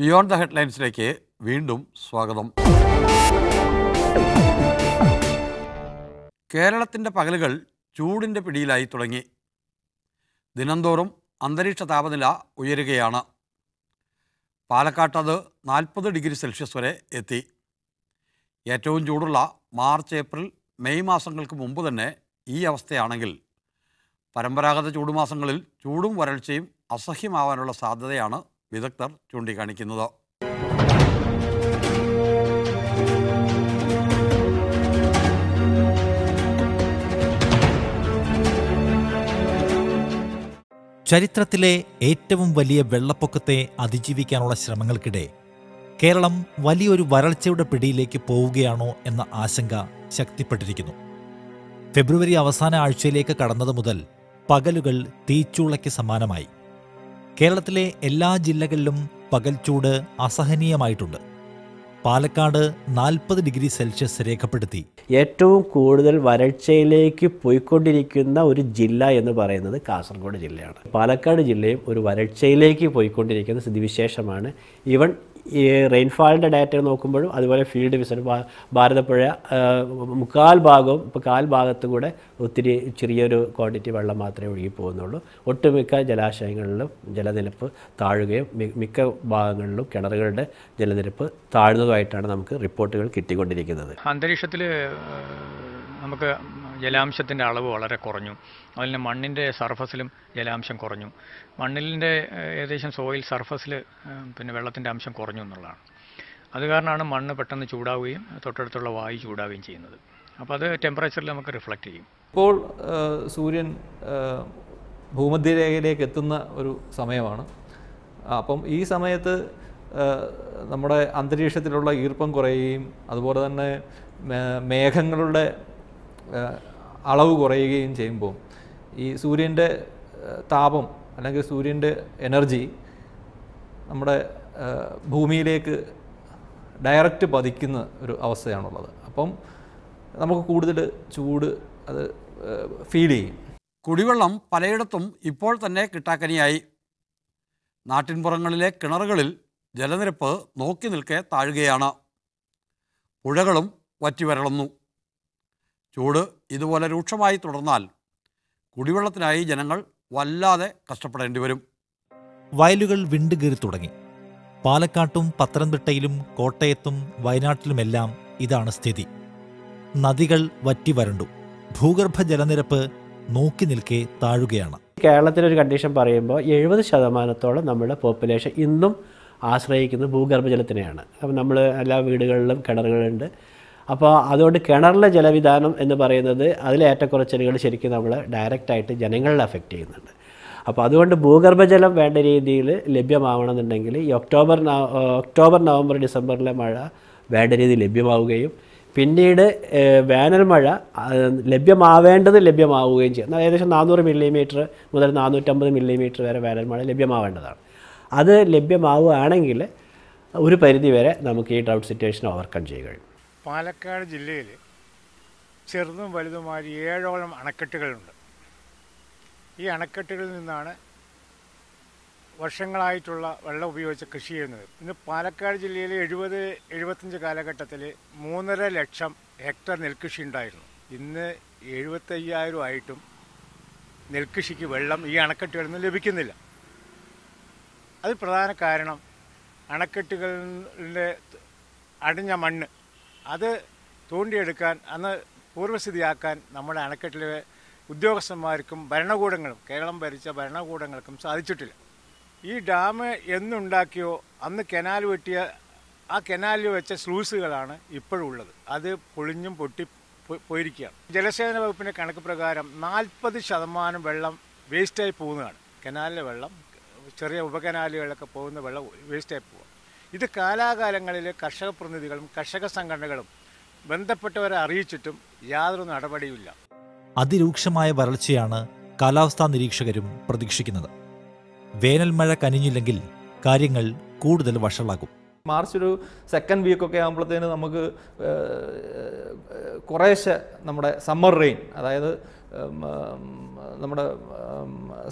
Beyond the ഹെഡ്ലൈൻസിലേക്ക് വീണ്ടും സ്വാഗതം. കേരളത്തിൻ്റെ പകലുകൾ ചൂടിൻ്റെ പിടിയിലായി തുടങ്ങി. ദിനംതോറും അന്തരീക്ഷ താപനില ഉയരുകയാണ്. പാലക്കാട്ട് അത് 40 ഡിഗ്രി സെൽഷ്യസ് വരെ എത്തി. ഏറ്റവും ചൂടുള്ള മാർച്ച്, ഏപ്രിൽ, മെയ് മാസങ്ങൾക്ക് മുമ്പ് തന്നെ ഈ അവസ്ഥയാണെങ്കിൽ പരമ്പരാഗത ചൂടുമാസങ്ങളിൽ ചൂടും വരൾച്ചയും അസഹ്യമാവാനുള്ള സാധ്യതയാണ് വിദഗ്ധർ ചൂണ്ടിക്കാണിക്കുന്നത്. ചരിത്രത്തിലെ ഏറ്റവും വലിയ വെള്ളപ്പൊക്കത്തെ അതിജീവിക്കാനുള്ള ശ്രമങ്ങൾക്കിടെ കേരളം വലിയൊരു വരൾച്ചയുടെ പിടിയിലേക്ക് പോവുകയാണോ എന്ന ആശങ്ക ശക്തിപ്പെട്ടിരിക്കുന്നു. ഫെബ്രുവരി അവസാന ആഴ്ചയിലേക്ക് കടന്നത് മുതൽ പകലുകൾ തീച്ചൂളയ്ക്ക് സമാനമായി. കേരളത്തിലെ എല്ലാ ജില്ലകളിലും പകൽ ചൂട് അസഹനീയമായിട്ടുണ്ട്. പാലക്കാട് 40 ഡിഗ്രി സെൽഷ്യസ് രേഖപ്പെടുത്തി. ഏറ്റവും കൂടുതൽ വരൾച്ചയിലേക്ക് പോയിക്കൊണ്ടിരിക്കുന്ന ഒരു ജില്ല എന്ന് പറയുന്നത് കാസർഗോഡ് ജില്ലയാണ്. പാലക്കാട് ജില്ലയും ഒരു വരൾച്ചയിലേക്ക് പോയിക്കൊണ്ടിരിക്കുന്ന സ്ഥിതിവിശേഷമാണ്. ഈവൻ ഈ റെയിൻഫാളിൻ്റെ ഡാറ്റ നോക്കുമ്പോഴും അതുപോലെ ഫീൽഡ് വിസൻ ഭാരതപ്പുഴ മുക്കാൽ ഭാഗവും ഇപ്പോൾ കാൽ ഭാഗത്തും കൂടെ ഒത്തിരി ചെറിയൊരു ക്വാണ്ടിറ്റി വെള്ളം മാത്രമേ ഒഴുകി പോകുന്നുള്ളൂ. ഒട്ടുമിക്ക ജലാശയങ്ങളിലും ജലനിരപ്പ് താഴുകയും മിക്ക ഭാഗങ്ങളിലും കിണറുകളുടെ ജലനിരപ്പ് താഴ്ന്നതുമായിട്ടാണ് നമുക്ക് റിപ്പോർട്ടുകൾ കിട്ടിക്കൊണ്ടിരിക്കുന്നത്. അന്തരീക്ഷത്തിൽ നമുക്ക് ജലാംശത്തിൻ്റെ അളവ് വളരെ കുറഞ്ഞു. അതുപോലെ മണ്ണിൻ്റെ സർഫസിലും ജലാംശം കുറഞ്ഞു. മണ്ണിൻ്റെ ഏകദേശം സോയിൽ സർഫസിൽ വെള്ളത്തിൻ്റെ അംശം കുറഞ്ഞു എന്നുള്ളതാണ്. അത് കാരണമാണ് മണ്ണ് പെട്ടെന്ന് ചൂടാവുകയും തൊട്ടടുത്തുള്ള വായു ചൂടാവുകയും ചെയ്യുന്നത്. അപ്പോൾ അത് ടെമ്പറേച്ചറിൽ നമുക്ക് റിഫ്ലക്റ്റ് ചെയ്യും. ഇപ്പോൾ സൂര്യൻ ഭൂമധ്യരേഖയിലേക്ക് എത്തുന്ന ഒരു സമയമാണ്. അപ്പം ഈ സമയത്ത് നമ്മുടെ അന്തരീക്ഷത്തിലുള്ള ഈർപ്പം കുറയുകയും അതുപോലെ തന്നെ മേഘങ്ങളുടെ അളവ് കുറയുകയും ചെയ്യുമ്പോൾ ഈ സൂര്യൻ്റെ താപം അല്ലെങ്കിൽ സൂര്യൻ്റെ എനർജി നമ്മുടെ ഭൂമിയിലേക്ക് ഡയറക്റ്റ് പതിക്കുന്ന ഒരു അവസ്ഥയാണുള്ളത്. അപ്പം നമുക്ക് കൂടുതൽ ചൂട് അത് ഫീൽ ചെയ്യും. കുടിവെള്ളം പലയിടത്തും ഇപ്പോൾ തന്നെ കിട്ടാക്കനിയായി. നാട്ടിൻപുറങ്ങളിലെ കിണറുകളിൽ ജലനിരപ്പ് നോക്കി നിൽക്കെ താഴുകയാണ്. പുഴകളും വറ്റി വരളുന്നു. ചൂട് ഇതുപോലെ രൂക്ഷമായി തുടർന്നാൽ കുടിവെള്ളത്തിനായി ജനങ്ങൾ വല്ലാതെ കഷ്ടപ്പെടേണ്ടി വരും. വയലുകൾ വിണ്ടുകീറി തുടങ്ങി. പാലക്കാട്ടും പത്തനംതിട്ടയിലും കോട്ടയത്തും വയനാട്ടിലുമെല്ലാം ഇതാണ് സ്ഥിതി. നദികൾ വറ്റി വരണ്ടു. ഭൂഗർഭ ജലനിരപ്പ് നോക്കി നിൽക്കെ താഴുകയാണ്. കേരളത്തിലൊരു കണ്ടീഷൻ പറയുമ്പോൾ 70% നമ്മുടെ പോപ്പുലേഷൻ ഇന്നും ആശ്രയിക്കുന്നത് ഭൂഗർഭജലത്തിനെയാണ്. അപ്പം നമ്മൾ എല്ലാ വീടുകളിലും കിണറുകളുണ്ട്. അപ്പോൾ അതുകൊണ്ട് കിണറിലെ ജലവിധാനം എന്ന് പറയുന്നത് അതിലെ ഏറ്റക്കുറച്ചിലുകൾ ശരിക്കും നമ്മൾ ഡയറക്റ്റായിട്ട് ജനങ്ങളിൽ അഫക്റ്റ് ചെയ്യുന്നുണ്ട്. അപ്പോൾ അതുകൊണ്ട് ഭൂഗർഭജലം വേണ്ട രീതിയിൽ ലഭ്യമാവണമെന്നുണ്ടെങ്കിൽ ഈ ഒക്ടോബർ, നവംബർ, ഡിസംബറിലെ മഴ വേണ്ട രീതിയിൽ ലഭ്യമാവുകയും പിന്നീട് വേനൽ മഴ ലഭ്യമാവേണ്ടത് ലഭ്യമാവുകയും ചെയ്യും. ഏകദേശം 400 മില്ലിമീറ്റർ മുതൽ 450 മില്ലിമീറ്റർ വരെ വേനൽ മഴ ലഭ്യമാവേണ്ടതാണ്. അത് ലഭ്യമാവുകയാണെങ്കിൽ ഒരു പരിധിവരെ നമുക്ക് ഈ ഡ്രൗട്ട് സിറ്റുവേഷൻ ഓവർകം ചെയ്യാൻ കഴിയും. പാലക്കാട് ജില്ലയിൽ ചെറുതും വലുതുമായ 7ഓളം അണക്കെട്ടുകളുണ്ട്. ഈ അണക്കെട്ടുകളിൽ നിന്നാണ് വർഷങ്ങളായിട്ടുള്ള വെള്ളം ഉപയോഗിച്ച് കൃഷി ചെയ്യുന്നത്. ഇന്ന് പാലക്കാട് ജില്ലയിൽ 70-75 കാലഘട്ടത്തിൽ 3.5 ലക്ഷം ഹെക്ടർ നെൽകൃഷി ഉണ്ടായിരുന്നു. ഇന്ന് 75,000 ആയിട്ടും നെൽകൃഷിക്ക് വെള്ളം ഈ അണക്കെട്ടുകളിൽ നിന്ന് ലഭിക്കുന്നില്ല. അത് പ്രധാന കാരണം അണക്കെട്ടുകളിലെ അടിഞ്ഞ മണ്ണ് അത് തോണ്ടിയെടുക്കാൻ, അന്ന് പൂർവ്വസ്ഥിതിയാക്കാൻ നമ്മുടെ അണക്കെട്ടിലെ ഉദ്യോഗസ്ഥന്മാർക്കും ഭരണകൂടങ്ങളും കേരളം ഭരിച്ച ഭരണകൂടങ്ങൾക്കും സാധിച്ചിട്ടില്ല. ഈ ഡാം എന്നുണ്ടാക്കിയോ അന്ന് കനാൽ വെട്ടിയ ആ കനാലിൽ വെച്ച സ്ലൂസുകളാണ് ഇപ്പോഴുള്ളത്. അത് പൊളിഞ്ഞും പൊട്ടി പോയിരിക്കുകയാണ്. ജലസേചന വകുപ്പിൻ്റെ കണക്ക് പ്രകാരം 40% വെള്ളം വേസ്റ്റായി പോകുന്നതാണ്. കനാലിലെ വെള്ളം, ചെറിയ ഉപകനാലുകളിലൊക്കെ പോകുന്ന വെള്ളം വേസ്റ്റായി പോവുക. ഇത് കാലാകാലങ്ങളിൽ കർഷക പ്രതിനിധികളും കർഷക സംഘടനകളും ബന്ധപ്പെട്ടവരെ അറിയിച്ചിട്ടും യാതൊരു നടപടിയുമില്ല. അതിരൂക്ഷമായ വരൾച്ചയാണ് കാലാവസ്ഥാ നിരീക്ഷകരും പ്രതീക്ഷിക്കുന്നത്. വേനൽ മഴ കനിഞ്ഞില്ലെങ്കിൽ കാര്യങ്ങൾ കൂടുതൽ വഷളാകും. മാർച്ച് ഒരു സെക്കൻഡ് വീക്കൊക്കെ ആകുമ്പോഴത്തേന് നമുക്ക് കുറേശ്ശെ നമ്മുടെ സമ്മർ റെയിൻ, അതായത് നമ്മുടെ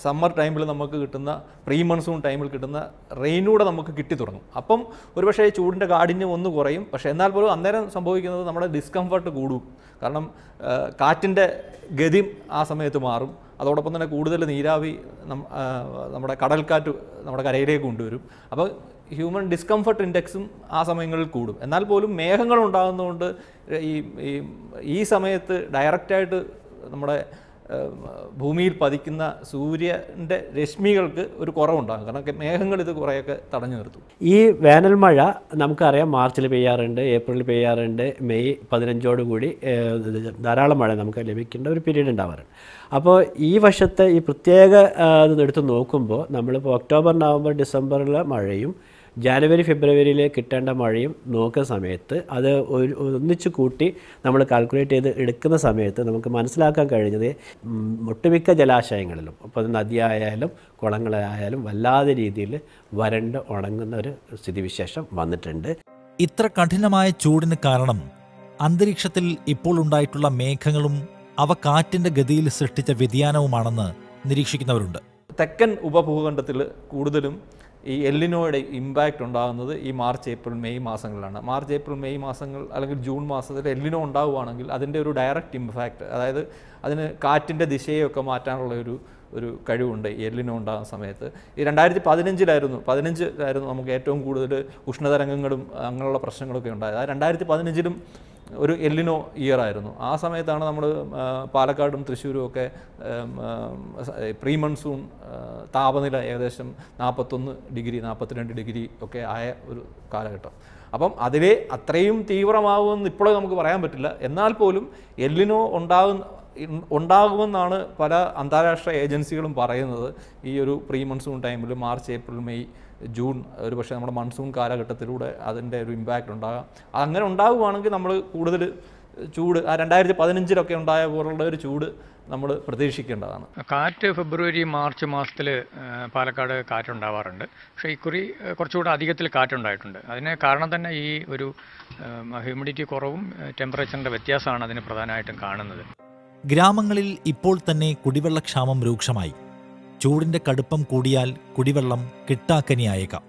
സമ്മർ ടൈമിൽ നമുക്ക് കിട്ടുന്ന പ്രീ മൺസൂൺ ടൈമിൽ കിട്ടുന്ന റെയിനൂടെ നമുക്ക് കിട്ടി തുടങ്ങും. അപ്പം ഒരുപക്ഷേ ചൂടിൻ്റെ കാഠിന്യം ഒന്ന് കുറയും. പക്ഷേ എന്നാൽ പോലും അന്നേരം സംഭവിക്കുന്നത് നമ്മുടെ ഡിസ്കംഫർട്ട് കൂടും. കാരണം കാറ്റിൻ്റെ ഗതി ആ സമയത്ത് മാറും. അതോടൊപ്പം തന്നെ കൂടുതൽ നീരാവി നമ്മുടെ കടൽക്കാറ്റ് നമ്മുടെ കരയിലേക്ക് കൊണ്ടുവരും. അപ്പോൾ ഹ്യൂമൻ ഡിസ്കംഫർട്ട് ഇൻഡെക്സും ആ സമയങ്ങളിൽ കൂടും. എന്നാൽ പോലും മേഘങ്ങൾ ഉണ്ടാകുന്നതുകൊണ്ട് ഈ സമയത്ത് ഡയറക്റ്റായിട്ട് നമ്മുടെ ഭൂമിയിൽ പതിക്കുന്ന സൂര്യൻ്റെ രശ്മികൾക്ക് ഒരു കുറവുണ്ടാകും. കാരണം മേഘങ്ങൾ ഇത് കുറേയൊക്കെ തടഞ്ഞു നിർത്തും. ഈ വേനൽ മഴ നമുക്കറിയാം മാർച്ചിൽ പെയ്യാറുണ്ട്, ഏപ്രിലിൽ പെയ്യാറുണ്ട്, മെയ് 15 കൂടി ധാരാളം മഴ നമുക്ക് ലഭിക്കേണ്ട ഒരു പീരീഡ് ഉണ്ടാവാറുണ്ട്. അപ്പോൾ ഈ വർഷത്തെ ഈ പ്രത്യേക എടുത്ത് നോക്കുമ്പോൾ നമ്മളിപ്പോൾ ഒക്ടോബർ, നവംബർ, ഡിസംബറിലെ മഴയും ജാനുവരി, ഫെബ്രുവരിയിൽ കിട്ടേണ്ട മഴയും നോക്കുന്ന സമയത്ത് അത് ഒന്നിച്ച് കൂട്ടി നമ്മൾ കാൽക്കുലേറ്റ് ചെയ്ത് എടുക്കുന്ന സമയത്ത് നമുക്ക് മനസ്സിലാക്കാൻ കഴിഞ്ഞത് ഒട്ടുമിക്ക ജലാശയങ്ങളിലും, അപ്പോൾ നദിയായാലും കുളങ്ങളായാലും വല്ലാതെ രീതിയിൽ വരണ്ട് ഉണങ്ങുന്ന ഒരു സ്ഥിതിവിശേഷം വന്നിട്ടുണ്ട്. ഇത്ര കഠിനമായ ചൂടിന് കാരണം അന്തരീക്ഷത്തിൽ ഇപ്പോൾ ഉണ്ടായിട്ടുള്ള മേഘങ്ങളും അവ കാറ്റിന്റെ ഗതിയിൽ സൃഷ്ടിച്ച വ്യതിയാനവുമാണെന്ന് നിരീക്ഷിക്കുന്നവരുണ്ട്. തെക്കൻ ഉപഭൂഖണ്ഡത്തിൽ കൂടുതലും ഈ എല്ലിനോയുടെ ഇമ്പാക്റ്റ് ഉണ്ടാകുന്നത് ഈ മാർച്ച്, ഏപ്രിൽ, മെയ് മാസങ്ങളിലാണ്. മാർച്ച്, ഏപ്രിൽ, മെയ് മാസങ്ങൾ അല്ലെങ്കിൽ ജൂൺ മാസത്തിൽ എല്ലിനോ ഉണ്ടാവുകയാണെങ്കിൽ അതിൻ്റെ ഒരു ഡയറക്റ്റ് ഇമ്പാക്റ്റ്, അതായത് അതിന് കാറ്റിൻ്റെ ദിശയൊക്കെ മാറ്റാനുള്ള ഒരു കഴിവുണ്ട് ഈ എല്ലിനോ ഉണ്ടാകുന്ന സമയത്ത്. ഈ 2015 നമുക്ക് ഏറ്റവും കൂടുതൽ ഉഷ്ണതരംഗങ്ങളും അങ്ങനെയുള്ള പ്രശ്നങ്ങളൊക്കെ ഉണ്ടായത്. ആ 2015 ഒരു എല്ലിനോ ഇയർ ആയിരുന്നു. ആ സമയത്താണ് നമ്മൾ പാലക്കാടും തൃശ്ശൂരും ഒക്കെ പ്രീ മൺസൂൺ താപനില ഏകദേശം 41 ഡിഗ്രി 42 ഡിഗ്രി ഒക്കെ ആയ ഒരു കാലഘട്ടം. അപ്പം അതിലെ അത്രയും തീവ്രമാകുമെന്ന് ഇപ്പോഴും നമുക്ക് പറയാൻ പറ്റില്ല. എന്നാൽ പോലും എല്ലിനോ ഉണ്ടാകുമെന്നാണ് പല അന്താരാഷ്ട്ര ഏജൻസികളും പറയുന്നത്. ഈ ഒരു പ്രീ മൺസൂൺ ടൈമിൽ മാർച്ച്, ഏപ്രിൽ, മെയ്, ജൂൺ ഒരു പക്ഷേ നമ്മുടെ മൺസൂൺ കാലഘട്ടത്തിലൂടെ അതിൻ്റെ ഒരു ഇമ്പാക്റ്റ് ഉണ്ടാകാം. അങ്ങനെ ഉണ്ടാകുകയാണെങ്കിൽ നമ്മൾ കൂടുതൽ ചൂട് 2015 ഉണ്ടായ പോലുള്ള ഒരു ചൂട് നമ്മൾ പ്രതീക്ഷിക്കേണ്ടതാണ്. കാറ്റ് ഫെബ്രുവരി, മാർച്ച് മാസത്തിൽ പാലക്കാട് കാറ്റുണ്ടാവാറുണ്ട്. പക്ഷേ ഇക്കുറി കുറച്ചുകൂടെ അധികത്തിൽ കാറ്റുണ്ടായിട്ടുണ്ട്. അതിന് കാരണം തന്നെ ഈ ഒരു ഹ്യൂമിഡിറ്റി കുറവും ടെമ്പറേച്ചറിൻ്റെ വ്യത്യാസമാണ് അതിന് പ്രധാനമായിട്ടും കാണുന്നത്. ഗ്രാമങ്ങളിൽ ഇപ്പോൾ തന്നെ കുടിവെള്ളക്ഷാമം രൂക്ഷമായി. ചൂടിന്റെ കടുപ്പം കൂടിയാൽ കുടിവെള്ളം കിട്ടാക്കനിയായേക്കാം.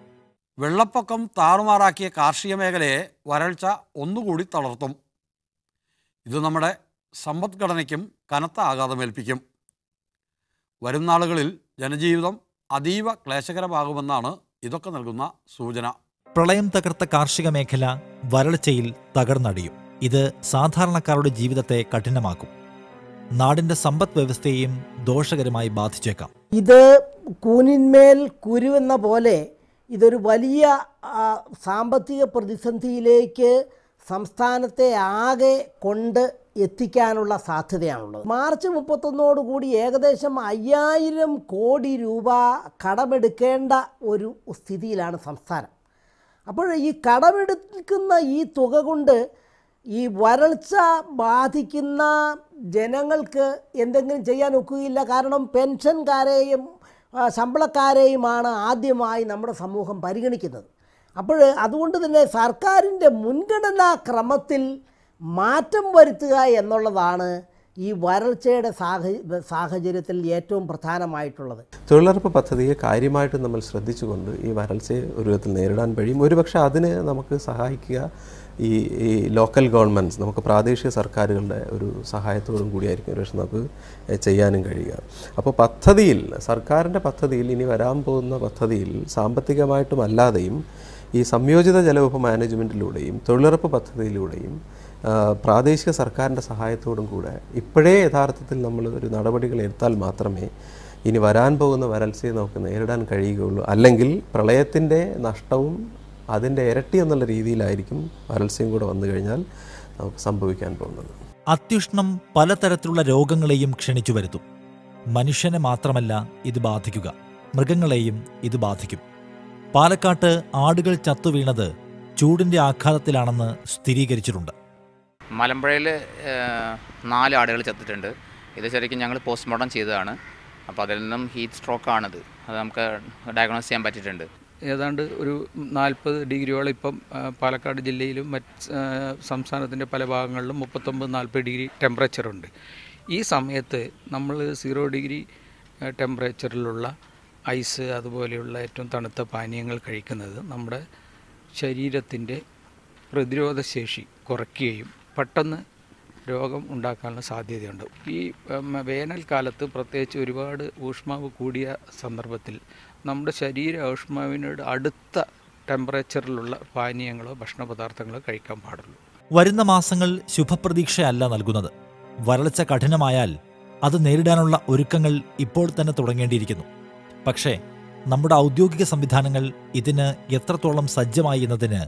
വെള്ളപ്പൊക്കം താറുമാറാക്കിയ കാർഷിക മേഖലയെ വരൾച്ച ഒന്നുകൂടി തളർത്തും. ഇത് നമ്മുടെ സമ്പദ്ഘടനയ്ക്കും കനത്ത ആഘാതമേൽപ്പിക്കും. വരും നാളുകളിൽ ജനജീവിതം അതീവ ക്ലേശകരമാകുമെന്നാണ് ഇതൊക്കെ നൽകുന്ന സൂചന. പ്രളയം തകർത്ത കാർഷിക മേഖല വരൾച്ചയിൽ തകർന്നടിയും. ഇത് സാധാരണക്കാരുടെ ജീവിതത്തെ കഠിനമാക്കും. നാടിന്റെ സമ്പദ് വ്യവസ്ഥയെയും ദോഷകരമായി ബാധിച്ചേക്കാം. ഇത് കൂനിന്മേൽ കുരുവെന്ന പോലെ ഇതൊരു വലിയ സാമ്പത്തിക പ്രതിസന്ധിയിലേക്ക് സംസ്ഥാനത്തെ ആകെ കൊണ്ട് എത്തിക്കാനുള്ള സാധ്യതയാണുള്ളത്. മാർച്ച് 31 ഏകദേശം 5000 കോടി രൂപ കടമെടുക്കേണ്ട ഒരു സ്ഥിതിയിലാണ് സംസ്ഥാനം. അപ്പോൾ ഈ കടമെടുക്കുന്ന ഈ തുക കൊണ്ട് ഈ വരൾച്ച ബാധിക്കുന്ന ജനങ്ങൾക്ക് എന്തെങ്കിലും ചെയ്യാൻ ഒക്കുകയില്ല. കാരണം പെൻഷൻകാരെയും ശമ്പളക്കാരെയുമാണ് ആദ്യമായി നമ്മുടെ സമൂഹം പരിഗണിക്കുന്നത്. അപ്പോൾ അതുകൊണ്ട് തന്നെ സർക്കാരിൻ്റെ മുൻഗണനാ ക്രമത്തിൽ മാറ്റം വരുത്തുക എന്നുള്ളതാണ് ഈ വരൾച്ചയുടെ സാഹചര്യത്തിൽ ഏറ്റവും പ്രധാനമായിട്ടുള്ളത്. തൊഴിലുറപ്പ് പദ്ധതിയെ കാര്യമായിട്ട് നമ്മൾ ശ്രദ്ധിച്ചുകൊണ്ട് ഈ വരൾച്ചയെ ഒരു വിധത്തിൽ നേരിടാൻ കഴിയും. ഒരുപക്ഷെ അതിന് നമുക്ക് സഹായിക്കുക ഈ ലോക്കൽ ഗവൺമെൻറ്റ്സ്, നമുക്ക് പ്രാദേശിക സർക്കാരുകളുടെ ഒരു സഹായത്തോടും കൂടിയായിരിക്കും ഒരുപക്ഷെ നമുക്ക് ചെയ്യാനും കഴിയുക. അപ്പോൾ പദ്ധതിയിൽ, സർക്കാരിൻ്റെ പദ്ധതിയിൽ, ഇനി വരാൻ പോകുന്ന പദ്ധതിയിൽ സാമ്പത്തികമായിട്ടും അല്ലാതെയും ഈ സംയോജിത ജലവിഭവ മാനേജ്മെൻറ്റിലൂടെയും തൊഴിലുറപ്പ് പദ്ധതിയിലൂടെയും പ്രാദേശിക സർക്കാരിൻ്റെ സഹായത്തോടും കൂടെ ഇപ്പോഴേ യഥാർത്ഥത്തിൽ നമ്മൾ ഒരു നടപടികൾ എടുത്താൽ മാത്രമേ ഇനി വരാൻ പോകുന്ന വരൾച്ചയെ നമുക്ക് നേരിടാൻ കഴിയുകയുള്ളൂ. അല്ലെങ്കിൽ പ്രളയത്തിൻ്റെ നഷ്ടവും അതിൻ്റെ ഇരട്ടി എന്നുള്ള രീതിയിലായിരിക്കും വരൾച്ചയും കൂടെ വന്നു കഴിഞ്ഞാൽ നമുക്ക് സംഭവിക്കാൻ പോകുന്നത്. അത്യുഷ്ണം പലതരത്തിലുള്ള രോഗങ്ങളെയും ക്ഷണിച്ചു വരുത്തും. മനുഷ്യനെ മാത്രമല്ല ഇത് ബാധിക്കുക, മൃഗങ്ങളെയും ഇത് ബാധിക്കും. പാലക്കാട്ട് ആടുകൾ ചത്തുവീണത് ചൂടിൻ്റെ ആഘാതത്തിലാണെന്ന് സ്ഥിരീകരിച്ചിട്ടുണ്ട്. മലമ്പുഴയിൽ 4 ആടുകൾ ചത്തിട്ടുണ്ട്. ഇത് ശരിക്കും ഞങ്ങൾ പോസ്റ്റ്മോർട്ടം ചെയ്തതാണ്. അപ്പോൾ അതിൽ നിന്നും ഹീറ്റ് സ്ട്രോക്കാണിത്. അത് നമുക്ക് ഡയഗ്നോസ് ചെയ്യാൻ പറ്റിയിട്ടുണ്ട്. ഏതാണ്ട് ഒരു 40 ഡിഗ്രിയോളം ഇപ്പം പാലക്കാട് ജില്ലയിലും സംസ്ഥാനത്തിൻ്റെ പല ഭാഗങ്ങളിലും 39-40 ഡിഗ്രി ടെമ്പറേച്ചറുണ്ട്. ഈ സമയത്ത് നമ്മൾ 0 ഡിഗ്രി ടെമ്പറേച്ചറിലുള്ള ഐസ് അതുപോലെയുള്ള ഏറ്റവും തണുത്ത പാനീയങ്ങൾ കഴിക്കുന്നത് നമ്മുടെ ശരീരത്തിൻ്റെ പ്രതിരോധശേഷി കുറയ്ക്കുകയും പെട്ടെന്ന് രോഗം ഉണ്ടാക്കാനുള്ള സാധ്യതയുണ്ട്. ഈ വേനൽക്കാലത്ത് പ്രത്യേകിച്ച് ഒരുപാട് ഊഷ്മാവ് കൂടിയ സന്ദർഭത്തിൽ നമ്മുടെ ശരീര ഊഷ്മാവിനോട് അടുത്ത ടെമ്പറേച്ചറിലുള്ള പാനീയങ്ങളോ ഭക്ഷണ പദാർത്ഥങ്ങളോ കഴിക്കാൻ പാടുള്ളൂ. വരുന്ന മാസങ്ങൾ ശുഭപ്രതീക്ഷയല്ല നൽകുന്നത്. വരൾച്ച കഠിനമായാൽ അത് നേരിടാനുള്ള ഒരുക്കങ്ങൾ ഇപ്പോൾ തന്നെ തുടങ്ങേണ്ടിയിരിക്കുന്നു. പക്ഷേ നമ്മുടെ ഔദ്യോഗിക സംവിധാനങ്ങൾ ഇതിന് എത്രത്തോളം സജ്ജമായി എന്നതിന്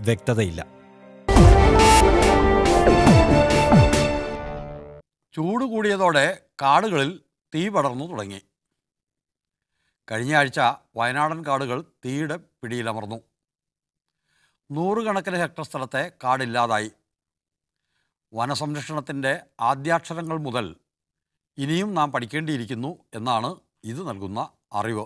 വ്യക്തതയില്ല. ചൂട് കൂടിയതോടെ കാടുകളിൽ തീ പടർന്നു തുടങ്ങി. കഴിഞ്ഞ ആഴ്ച വയനാടൻ കാടുകൾ തീയുടെ പിടിയിലമർന്നു. 100 കണക്കിന് ഹെക്ടർ സ്ഥലത്തെ കാടില്ലാതായി. വനസംരക്ഷണത്തിൻ്റെ ആദ്യാക്ഷരങ്ങൾ മുതൽ ഇനിയും നാം പഠിക്കേണ്ടിയിരിക്കുന്നു എന്നാണ് ഇത് നൽകുന്ന അറിവ്.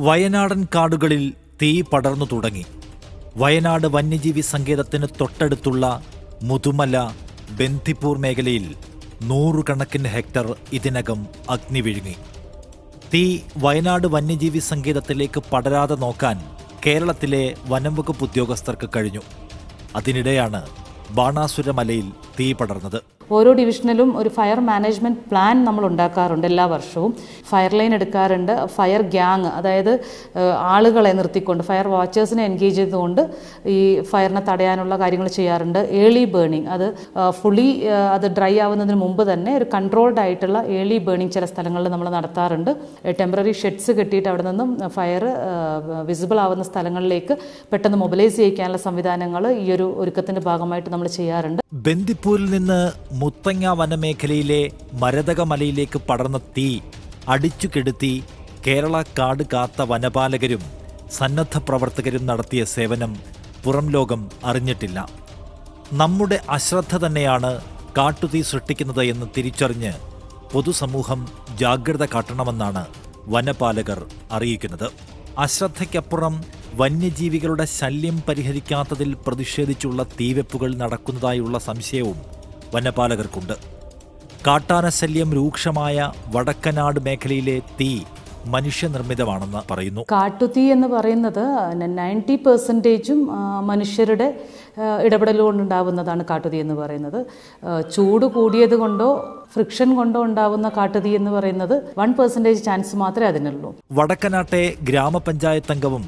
വയനാടൻ കാടുകളിൽ തീ പടർന്നു തുടങ്ങി. വയനാട് വന്യജീവി സങ്കേതത്തിന് തൊട്ടടുത്തുള്ള മുതുമല, ബന്ദിപ്പൂർ മേഖലയിൽ 100 കണക്കിന് ഹെക്ടർ ഇതിനകം അഗ്നി വിഴുങ്ങി. തീ വയനാട് വന്യജീവി സങ്കേതത്തിലേക്ക് പടരാതെ നോക്കാൻ കേരളത്തിലെ വനംവകുപ്പ് ഉദ്യോഗസ്ഥർക്ക് കഴിഞ്ഞു. അതിനിടെയാണ് ബാണാസുര മലയിൽ തീ പടർന്നത്. ഓരോ ഡിവിഷനിലും ഒരു ഫയർ മാനേജ്മെൻറ്റ് പ്ലാൻ നമ്മൾ ഉണ്ടാക്കാറുണ്ട്. എല്ലാ വർഷവും ഫയർ ലൈൻ എടുക്കാറുണ്ട്. ഫയർ ഗ്യാങ്, അതായത് ആളുകളെ നിർത്തിക്കൊണ്ട് ഫയർ വാച്ചേഴ്സിനെ എൻഗേജ് ചെയ്തുകൊണ്ട് ഈ ഫയറിനെ തടയാനുള്ള കാര്യങ്ങൾ ചെയ്യാറുണ്ട്. ഏർലി ബേണിംഗ്, അത് ഫുള്ളി അത് ഡ്രൈ ആവുന്നതിന് മുമ്പ് തന്നെ ഒരു കൺട്രോൾഡ് ആയിട്ടുള്ള ഏർലി ബേണിംഗ് ചില സ്ഥലങ്ങളിൽ നമ്മൾ നടത്താറുണ്ട്. ടെമ്പററി ഷെഡ്സ് കെട്ടിയിട്ട് അവിടെ നിന്നും ഫയർ വിസിബിൾ ആവുന്ന സ്ഥലങ്ങളിലേക്ക് പെട്ടെന്ന് മൊബിലൈസ് ചെയ്യിക്കാനുള്ള സംവിധാനങ്ങൾ ഈ ഒരു ഒരുക്കത്തിൻ്റെ ഭാഗമായിട്ട് നമ്മൾ ചെയ്യാറുണ്ട്. ബന്ദിപ്പൂരിൽ നിന്ന് മുത്തങ്ങ വനമേഖലയിലെ മരതക മലയിലേക്ക് പടർന്ന തീ അടിച്ചു കെടുത്തി കേരള കാട് കാത്ത വനപാലകരും സന്നദ്ധ പ്രവർത്തകരും നടത്തിയ സേവനം പുറം ലോകം അറിഞ്ഞിട്ടില്ല. നമ്മുടെ അശ്രദ്ധ തന്നെയാണ് കാട്ടുതീ സൃഷ്ടിക്കുന്നത് എന്ന് തിരിച്ചറിഞ്ഞ് പൊതുസമൂഹം ജാഗ്രത കാട്ടണമെന്നാണ് വനപാലകർ അറിയിക്കുന്നത്. അശ്രദ്ധയ്ക്കപ്പുറം വന്യജീവികളുടെ ശല്യം പരിഹരിക്കാത്തതിൽ പ്രതിഷേധിച്ചുള്ള തീവെപ്പുകൾ നടക്കുന്നതായുള്ള സംശയവും വനപാലകർക്കുണ്ട്. കാട്ടാന ശല്യം രൂക്ഷമായ വടക്കനാട് മേഖലയിലെ തീ മനുഷ്യനിർമ്മിതമാണെന്ന് പറയുന്നു. കാട്ടുതീ എന്ന് പറയുന്നത് 90% മനുഷ്യരുടെ ഇടപെടൽ കൊണ്ടുണ്ടാവുന്നതാണ് കാട്ടുതീ എന്ന് പറയുന്നത്. ചൂട് കൂടിയത് കൊണ്ടോ ഫ്രിക്ഷൻ കൊണ്ടോ ഉണ്ടാവുന്ന കാട്ടുതീ എന്ന് പറയുന്നത് 1% ചാൻസ് മാത്രമേ അതിനുള്ളൂ. വടക്കനാട്ടെ ഗ്രാമപഞ്ചായത്ത് അംഗവും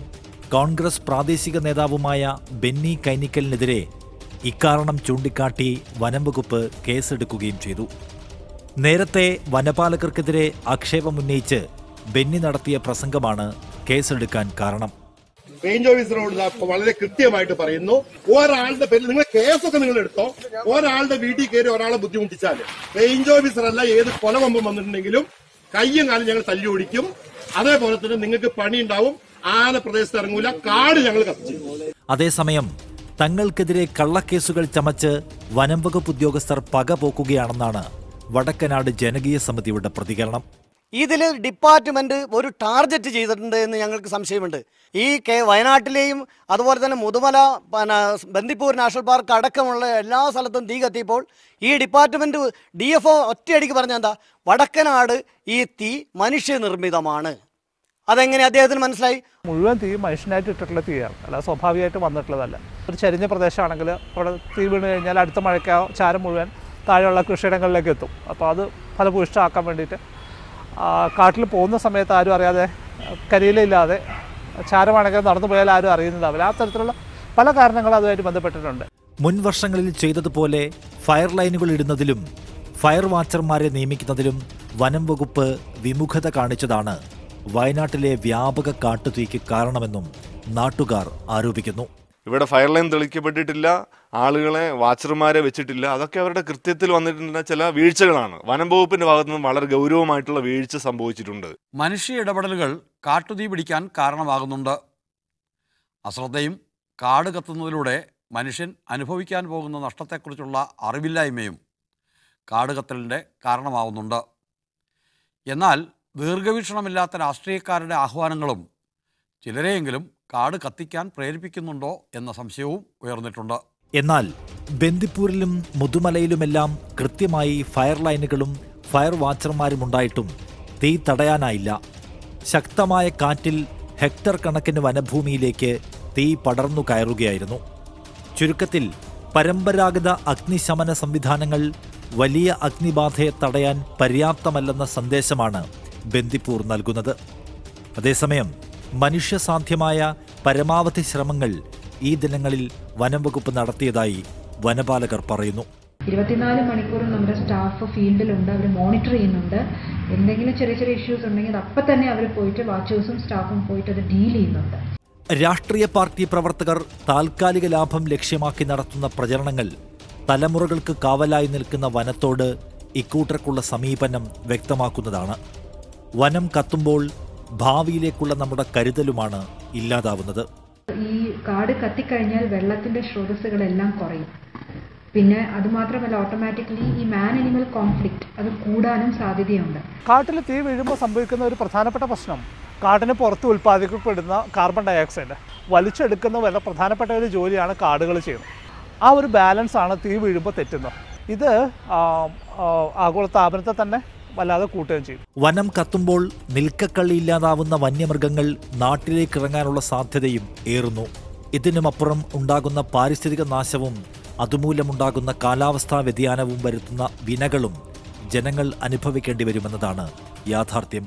കോൺഗ്രസ് പ്രാദേശിക നേതാവുമായ ബെന്നി കൈനിക്കലിനെതിരെ ഇക്കാരണം ചൂണ്ടിക്കാട്ടി വനംവകുപ്പ് കേസെടുക്കുകയും ചെയ്തു. നേരത്തെ വനപാലകർക്കെതിരെ ആക്ഷേപമുന്നയിച്ച് ബെന്നി നടത്തിയ പ്രസംഗമാണ് കേസെടുക്കാൻ കാരണം. റേഞ്ച് ഓഫീസറോട് വളരെ കൃത്യമായിട്ട് പറയുന്നു, ഒരാളുടെ പേരിൽ നിങ്ങൾ കേസൊക്കെ നിങ്ങൾ എടുത്തോ, ഒരാളുടെ വീട്ടിൽ കയറി ഒരാളെ ബുദ്ധിമുട്ടിച്ചാൽ റേഞ്ച് ഓഫീസർ അല്ല ഏത് കൊലകൊമ്പം വന്നിട്ടുണ്ടെങ്കിലും കയ്യും കാലം ഞങ്ങൾ തല്ലി ഓടിക്കും. അതേപോലെ തന്നെ നിങ്ങൾക്ക് പണി ഉണ്ടാവും. ആന പ്രദേശത്ത് ഇറങ്ങൂല, കാട് ഞങ്ങൾ കത്തിച്ചു. അതേസമയം തങ്ങൾക്കെതിരെ കള്ളക്കേസുകൾ ചമച്ച് വനംവകുപ്പ് ഉദ്യോഗസ്ഥർ പക പോക്കുകയാണെന്നാണ് വടക്കനാട് ജനകീയ സമിതിയുടെ പ്രതികരണം. ഇതിൽ ഡിപ്പാർട്ട്മെന്റ് ഒരു ടാർഗറ്റ് ചെയ്തിട്ടുണ്ട് എന്ന് ഞങ്ങൾക്ക് സംശയമുണ്ട്. ഈ വയനാട്ടിലെയും അതുപോലെ തന്നെ മുതുമല, ബന്ദിപ്പൂർ നാഷണൽ പാർക്ക് അടക്കമുള്ള എല്ലാ സ്ഥലത്തും തീ കത്തിയപ്പോൾ ഈ ഡിപ്പാർട്ട്മെന്റ് DFO ഒറ്റയടിക്ക് പറഞ്ഞ എന്താ, വടക്കനാട് ഈ തീ മനുഷ്യനിർമ്മിതമാണ്. അതെങ്ങനെ അദ്ദേഹത്തിന് മനസ്സിലായി? മുഴുവൻ തീ മനുഷ്യനായിട്ട് ഇട്ടിട്ടുള്ള തീയാണ്, അല്ല സ്വാഭാവികമായിട്ട് വന്നിട്ടുള്ളതല്ല. ഒരു ചരിഞ്ഞ പ്രദേശമാണെങ്കിൽ അവിടെ തീ വീണ് കഴിഞ്ഞാൽ അടുത്ത മഴയ്ക്ക് ചാരം മുഴുവൻ താഴെയുള്ള കൃഷിയിടങ്ങളിലേക്ക് എത്തും. അപ്പോൾ അത് ഫലഭൂയിഷ്ഠമാക്കാൻ വേണ്ടിയിട്ട് കാട്ടിൽ പോകുന്ന സമയത്ത് ആരും അറിയാതെ, കരിയിലില്ലാതെ ചാരമാണെങ്കിൽ നടന്നു പോയാൽ ആരും അറിയുന്നുണ്ടാവില്ല. ആ തരത്തിലുള്ള പല കാരണങ്ങളും അതുമായിട്ട് ബന്ധപ്പെട്ടിട്ടുണ്ട്. മുൻ വർഷങ്ങളിൽ ചെയ്തതുപോലെ ഫയർ ലൈനുകൾ ഇടുന്നതിലും ഫയർ വാച്ചർമാരെ നിയമിക്കുന്നതിലും വനം വകുപ്പ് വിമുഖത കാണിച്ചതാണ് വയനാട്ടിലെ വ്യാപക കാട്ടുതീക്ക് കാരണമെന്നും നാട്ടുകാർ ആരോപിക്കുന്നു. ഇവിടെ ഫയർ ലൈൻ തെളിക്കപ്പെട്ടിട്ടില്ല, ആളുകളെ വാച്ചർമാരെ വെച്ചിട്ടില്ല. അതൊക്കെ അവരുടെ കൃത്യത്തിൽ വന്നിട്ടുള്ള ചില വീഴ്ചകളാണ്. വനം വകുപ്പിന്റെ ഭാഗത്തു നിന്നും വളരെ ഗൗരവമായിട്ടുള്ള വീഴ്ച സംഭവിച്ചിട്ടുണ്ട്. മനുഷ്യ ഇടപെടലുകൾ കാട്ടുതീ പിടിക്കാൻ കാരണമാകുന്നുണ്ട്. അശ്രദ്ധയും കാട് കത്തുന്നതിലൂടെ മനുഷ്യൻ അനുഭവിക്കാൻ പോകുന്ന നഷ്ടത്തെക്കുറിച്ചുള്ള അറിവില്ലായ്മയും കാട് കത്തലിൻ്റെ കാരണമാവുന്നുണ്ട്. എന്നാൽ ദീർഘവീക്ഷണമില്ലാത്ത രാഷ്ട്രീയക്കാരുടെ ആഹ്വാനങ്ങളും ചിലരെയെങ്കിലും കാട് കത്തിക്കാൻ പ്രേരിപ്പിക്കുന്നുണ്ടോ എന്ന സംശയവും ഉയർന്നിട്ടുണ്ട്. എന്നാൽ ബന്ദിപ്പൂരിലും മുതുമലയിലുമെല്ലാം കൃത്യമായി ഫയർ ലൈനുകളും ഫയർ വാച്ചർമാരും ഉണ്ടായിട്ടും തീ തടയാനായില്ല. ശക്തമായ കാറ്റിൽ ഹെക്ടർ കണക്കിന് വനഭൂമിയിലേക്ക് തീ പടർന്നു കയറുകയായിരുന്നു. ചുരുക്കത്തിൽ പരമ്പരാഗത അഗ്നിശമന സംവിധാനങ്ങൾ വലിയ അഗ്നിബാധയെ തടയാൻ പര്യാപ്തമല്ലെന്ന സന്ദേശമാണ് ബന്ദിപ്പൂർ നൽകുന്നത്. അതേസമയം മനുഷ്യസാധ്യമായ പരമാവധി ശ്രമങ്ങൾ ഈ ദിനങ്ങളിൽ വനം വകുപ്പ് നടത്തിയതായി വനപാലകർ പറയുന്നു. 24 മണിക്കൂറും നമ്മുടെ സ്റ്റാഫ് ഫീൽഡിലുണ്ട്, അവർ മോണിറ്റർ ചെയ്യുന്നുണ്ട്. എന്തെങ്കിലും ചെറിയ ചെറിയ ഇഷ്യൂസ് ഉണ്ടെങ്കിൽ അപ്പം തന്നെ അവർ പോയിട്ട് വാച്ചേഴ്സും സ്റ്റാഫും പോയിട്ട് അത് ഡീൽ ചെയ്യുന്നുണ്ട്. രാഷ്ട്രീയ പാർട്ടി പ്രവർത്തകർ താൽക്കാലിക ലാഭം ലക്ഷ്യമാക്കി നടത്തുന്ന പ്രചരണങ്ങൾ തലമുറകൾക്ക് കാവലായി നിൽക്കുന്ന വനത്തോട് ഇക്കൂട്ടർക്കുള്ള സമീപനം വ്യക്തമാക്കുന്നതാണ്. വനം കത്തുമ്പോൾ ഭാവിയിലേക്കുള്ള നമ്മുടെ കരുതലുമാണ് ഇല്ലാതാവുന്നത്. ഈ കാട് കത്തിക്കഴിഞ്ഞാൽ വെള്ളത്തിന്റെ സ്രോതസ്സുകളെല്ലാം കുറയും. പിന്നെ അതുമാത്രമല്ല, ഓട്ടോമാറ്റിക്കലി ഈ മാൻ അനിമൽ കോൺഫ്ലിക്റ്റ് അത് കൂടാനും സാധ്യതയുണ്ട്. കാട്ടിൽ തീ വീഴുമ്പോൾ സംഭവിക്കുന്ന ഒരു പ്രധാനപ്പെട്ട പ്രശ്നം കാടിന് പുറത്ത് ഉൽപ്പാദിക്കപ്പെടുന്ന കാർബൺ ഡയോക്സൈഡ് വലിച്ചെടുക്കുന്ന വളരെ പ്രധാനപ്പെട്ട ഒരു ജോലിയാണ് കാടുകൾ ചെയ്യുന്നത്. ആ ഒരു ബാലൻസ് ആണ് തീ വീഴുമ്പോൾ തെറ്റുന്നത്. ഇത് ആഗോളതാപനത്തെ തന്നെ വല്ലാതെ കൂട്ടുകയും ചെയ്യും. വനം കത്തുമ്പോൾ നിൽക്കക്കള്ളിയില്ലാതാവുന്ന വന്യമൃഗങ്ങൾ നാട്ടിലേക്ക് ഇറങ്ങാനുള്ള സാധ്യതയും ഏറുന്നു. ഇതിനുമപ്പുറം ഉണ്ടാകുന്ന പാരിസ്ഥിതിക നാശവും അതുമൂലമുണ്ടാകുന്ന കാലാവസ്ഥാ വ്യതിയാനവും വരുത്തുന്ന വിനകളും ജനങ്ങൾ അനുഭവിക്കേണ്ടി വരുമെന്നതാണ് യാഥാർത്ഥ്യം.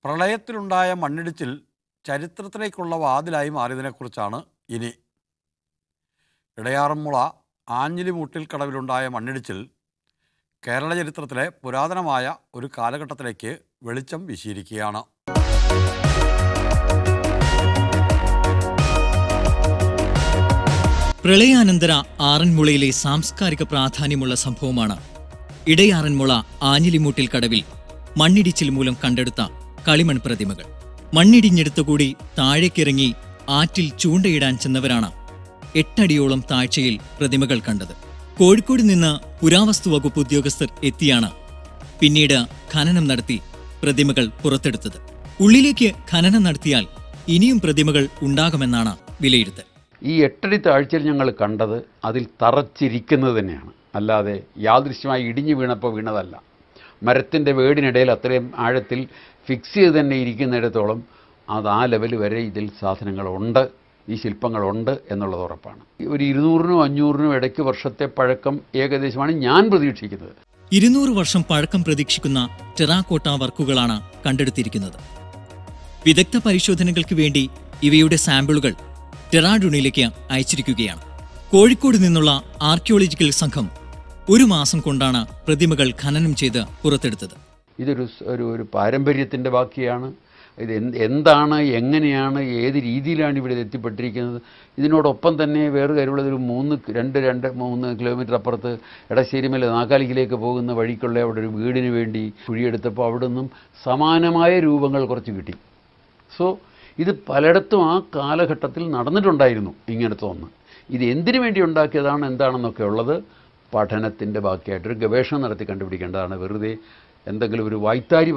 പ്രളയത്തിലുണ്ടായ മണ്ണിടിച്ചിൽ ചരിത്രത്തിലേക്കുള്ള വാതിലായി മാറിയതിനെക്കുറിച്ചാണ് ഇനി. ഇടയാറന്മുള ആഞ്ഞിലിമൂട്ടിൽ കടവിലുണ്ടായ മണ്ണിടിച്ചിൽ കേരള ചരിത്രത്തിലെ പുരാതനമായ ഒരു കാലഘട്ടത്തിലേക്ക് വെളിച്ചം വീശിയിരിക്കുകയാണ്. പ്രളയാനന്തര ആറന്മുളയിലെ സാംസ്കാരിക പ്രാധാന്യമുള്ള സംഭവമാണ് ഇടയാറന്മുള ആഞ്ഞിലിമൂട്ടിൽ കടവിൽ മണ്ണിടിച്ചിൽ മൂലം കണ്ടെടുത്ത കളിമൺ പ്രതിമകൾ. മണ്ണിടിഞ്ഞെടുത്തുകൂടി താഴേക്കിറങ്ങി ആറ്റിൽ ചൂണ്ടയിടാൻ ചെന്നവരാണ് 8 അടിയോളം താഴ്ചയിൽ പ്രതിമകൾ കണ്ടത്. കോഴിക്കോട് നിന്ന് പുരാവസ്തു വകുപ്പ് ഉദ്യോഗസ്ഥർ എത്തിയാണ് പിന്നീട് ഖനനം നടത്തി പ്രതിമകൾ പുറത്തെടുത്തത്. ഉള്ളിലേക്ക് ഖനനം നടത്തിയാൽ ഇനിയും പ്രതിമകൾ ഉണ്ടാകുമെന്നാണ് വിലയിരുത്തൽ. ഈ 8 അടി താഴ്ചയിൽ ഞങ്ങൾ കണ്ടത് അതിൽ തറച്ചിരിക്കുന്നത് തന്നെയാണ്, അല്ലാതെ യാദൃശ്യമായി ഇടിഞ്ഞു വീണപ്പോൾ വീണതല്ല. മരത്തിൻ്റെ വേടിനിടയിൽ അത്രയും ആഴത്തിൽ ഫിക്സ് ചെയ്ത് തന്നെ ഇരിക്കുന്നിടത്തോളം അത് ആ ലെവൽ വരെ ഇതിൽ സാധനങ്ങളുണ്ട്, ഈ ശില്പങ്ങളുണ്ട് എന്നുള്ളത് ഉറപ്പാണ്. ഒരു 200-നും 500-നും ഇടയ്ക്ക് വർഷത്തെ പഴക്കം ഏകദേശമാണ് ഞാൻ പ്രതീക്ഷിക്കുന്നത്. 200 വർഷം പഴക്കം പ്രതീക്ഷിക്കുന്ന ടെറാക്കോട്ട വർക്കുകളാണ് കണ്ടെടുത്തിരിക്കുന്നത്. വിദഗ്ധ പരിശോധനകൾക്ക് വേണ്ടി ഇവയുടെ സാമ്പിളുകൾ ഡെറാഡൂണിലേക്ക് അയച്ചിരിക്കുകയാണ്. കോഴിക്കോട് നിന്നുള്ള ആർക്കിയോളജിക്കൽ സംഘം 1 മാസം കൊണ്ടാണ് പ്രതിമകൾ ഖനനം ചെയ്ത് പുറത്തെടുത്തത്. ഇതൊരു പാരമ്പര്യത്തിൻ്റെ ബാക്കിയാണ്. ഇത് എന്താണ്, എങ്ങനെയാണ്, ഏത് രീതിയിലാണ് ഇവിടെ എത്തിപ്പെട്ടിരിക്കുന്നത്. ഇതിനോടൊപ്പം തന്നെ വേറെ കാര്യമുള്ളത്, ഒരു 3 കിലോമീറ്റർ അപ്പുറത്ത് എടശ്ശേരിമല നാക്കാലിക്കിലേക്ക് പോകുന്ന വഴിക്കുള്ള അവിടെ ഒരു വീടിന് വേണ്ടി കുഴിയെടുത്തപ്പോൾ അവിടെ നിന്നും സമാനമായ രൂപങ്ങൾ കുറച്ച് കിട്ടി. സോ ഇത് പലയിടത്തും ആ കാലഘട്ടത്തിൽ നടന്നിട്ടുണ്ടായിരുന്നു ഇങ്ങനത്തെ ഒന്ന്. ഇത് എന്തിനു വേണ്ടി ഉണ്ടാക്കിയതാണ് എന്താണെന്നൊക്കെ ഉള്ളത് പഠനത്തിൻ്റെ ബാക്കിയായിട്ടൊരു ഗവേഷണം നടത്തി കണ്ടുപിടിക്കേണ്ടതാണ്. വെറുതെ എന്തെങ്കിലും ഒരു വായ്ത്താരി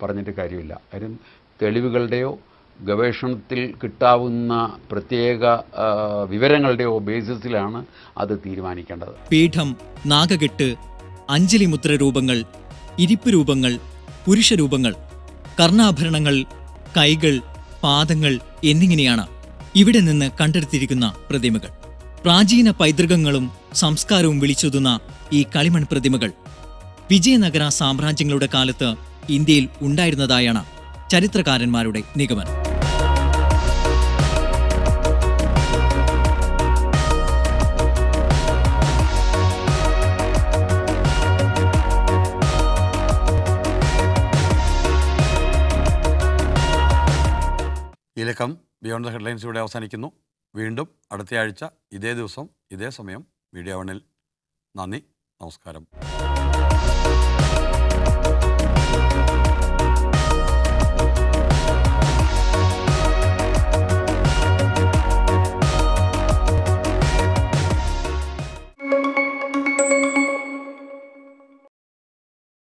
പറഞ്ഞിട്ട് കാര്യമില്ല. കാര്യം തെളിവുകളുടെയോ ഗവേഷണത്തിൽ കിട്ടാവുന്ന പ്രത്യേക വിവരങ്ങളുടെയോ ബേസിസിലാണ് അത് തീരുമാനിക്കേണ്ടത്. പീഠം, നാഗകെട്ട്, അഞ്ജലിമുദ്ര രൂപങ്ങൾ, ഇരിപ്പ് രൂപങ്ങൾ, പുരുഷരൂപങ്ങൾ, കർണാഭരണങ്ങൾ, കൈകൾ, പാദങ്ങൾ എന്നിങ്ങനെയാണ് ഇവിടെ നിന്ന് കണ്ടെടുത്തിരിക്കുന്ന പ്രതിമകൾ. പ്രാചീന പൈതൃകങ്ങളും സംസ്കാരവും വിളിച്ചൊതുന്ന ഈ കളിമൺ പ്രതിമകൾ വിജയനഗര സാമ്രാജ്യങ്ങളുടെ കാലത്ത് ഇന്ത്യയിൽ ഉണ്ടായിരുന്നതായാണ് ചരിത്രകാരന്മാരുടെ നിഗമനം. ഈ ലക്കം ബിയോണ്ട് ദ ഹെഡ്ലൈൻസ് ഇവിടെ അവസാനിക്കുന്നു. വീണ്ടും അടുത്തയാഴ്ച ഇതേ ദിവസം ഇതേ സമയം മീഡിയ 1-ൽ. നന്ദി, നമസ്കാരം.